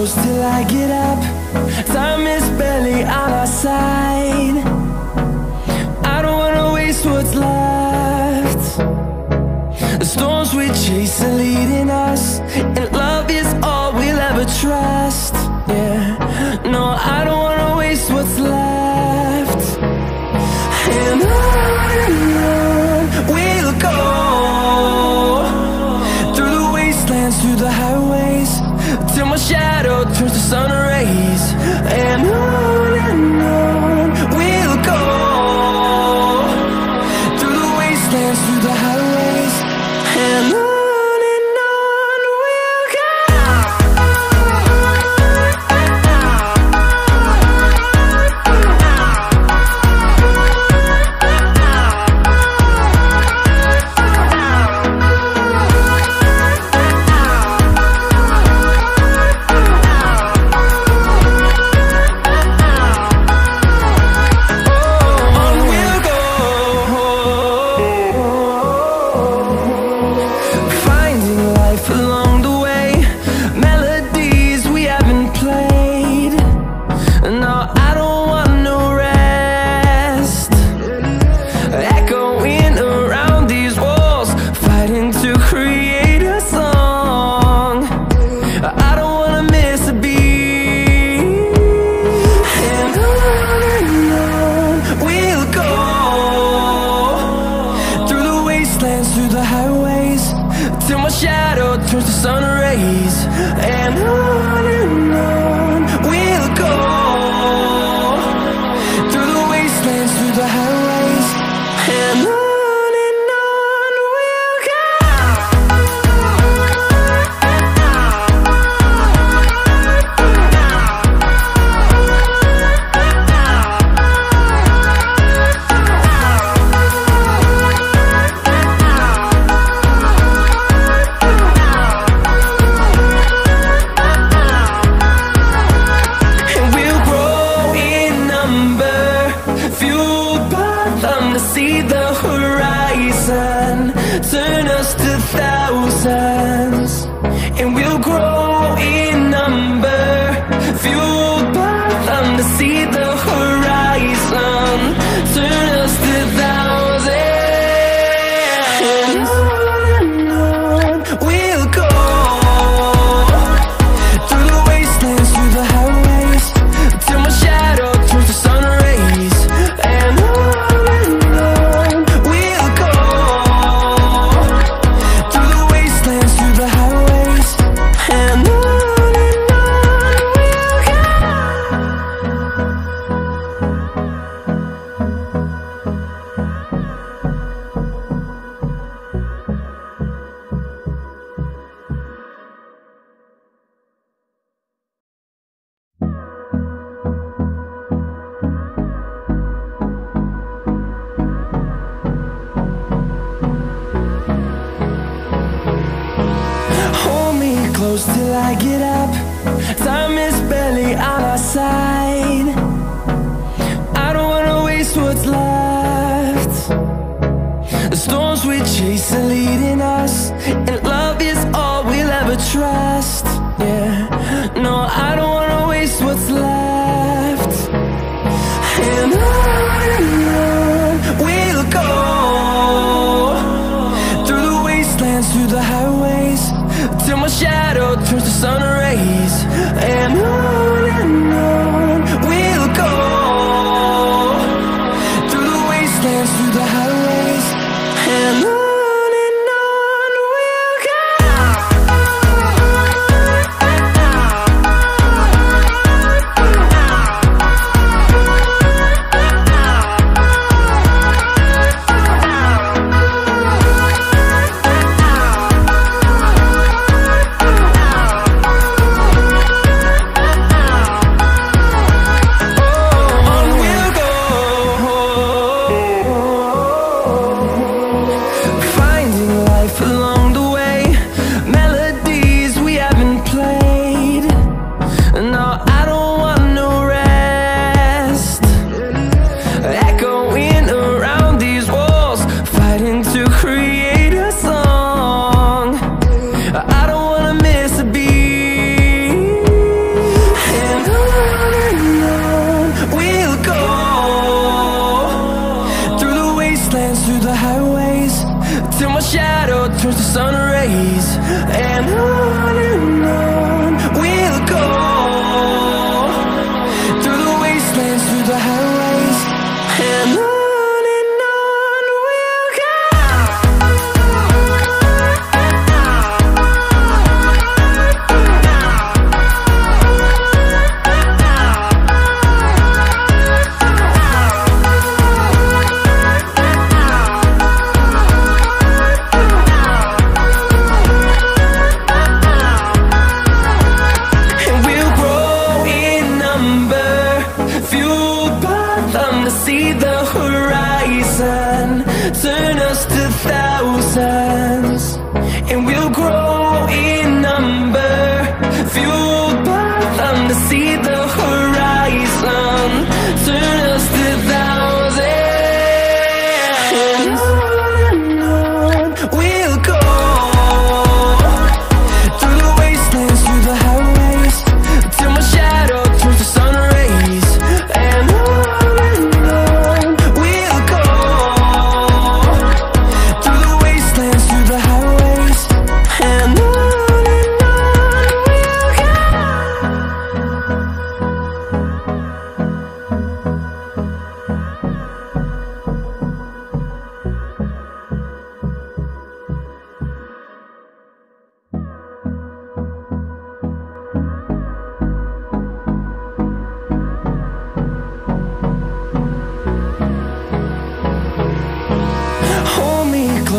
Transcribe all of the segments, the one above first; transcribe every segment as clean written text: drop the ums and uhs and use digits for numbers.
close till I get up. Time is barely on our side. I don't wanna waste what's left. The storms we chase are leading us, and love is all we'll ever trust. Yeah, no, I don't wanna waste what's left. And on we'll go, through the wastelands, through the highways, till my shadow turns to sun rays. And on we'll go, through the wastelands, through the highways, and on we'll go. Through the highways, till my shadow turns to sun rays. And on we'll go, through the wastelands, through the highways, and on we'll go. See the horizon, turn us to thousands, and we'll grow in number, fueled by them. To see the horizon, turn us to thousands, and on we'll go, through the wastelands, through the highways, till my shadow turns to sun rays. And close till I get up. Time is barely on our side. I don't wanna waste what's left. The storms we chase are leading us, and love is all we'll ever trust. Yeah, no, I don't wanna waste what's left. And on we'll go, through the wastelands, through the highways, till my shadow turns to sun rays. And on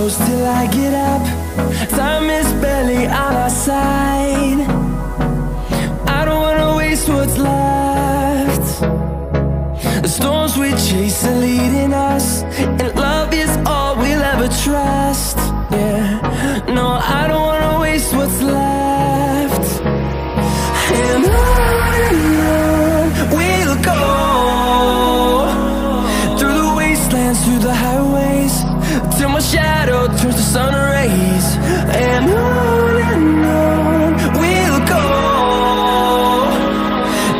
close till I get up. Time is barely on our side. I don't wanna waste what's left. The storms we chase are leading us, and love is all we'll ever trust. Yeah, no, I don't wanna waste what's left. And on we'll go, through the wastelands, through the highways, till my shadow turns to sun rays. And on we'll go,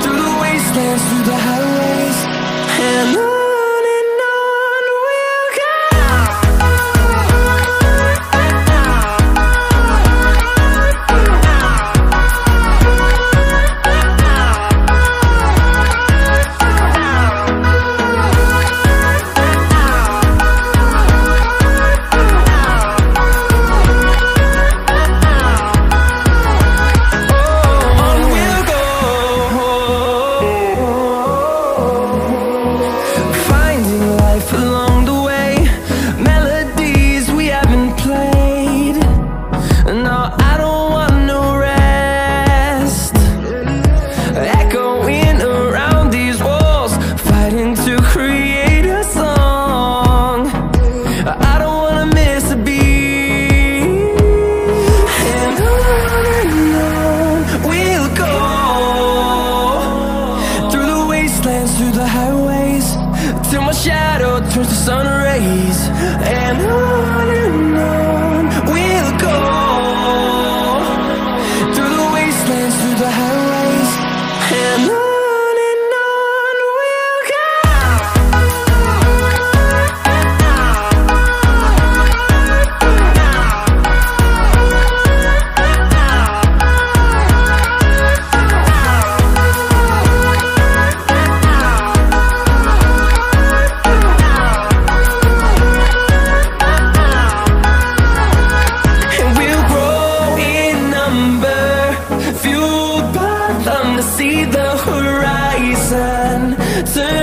through the wastelands, through the highways, and on we'll go. Through the highways, till my shadow turns to sun rays. And on we'll go, through the wastelands, through the highways, and on we'll go. See the horizon turn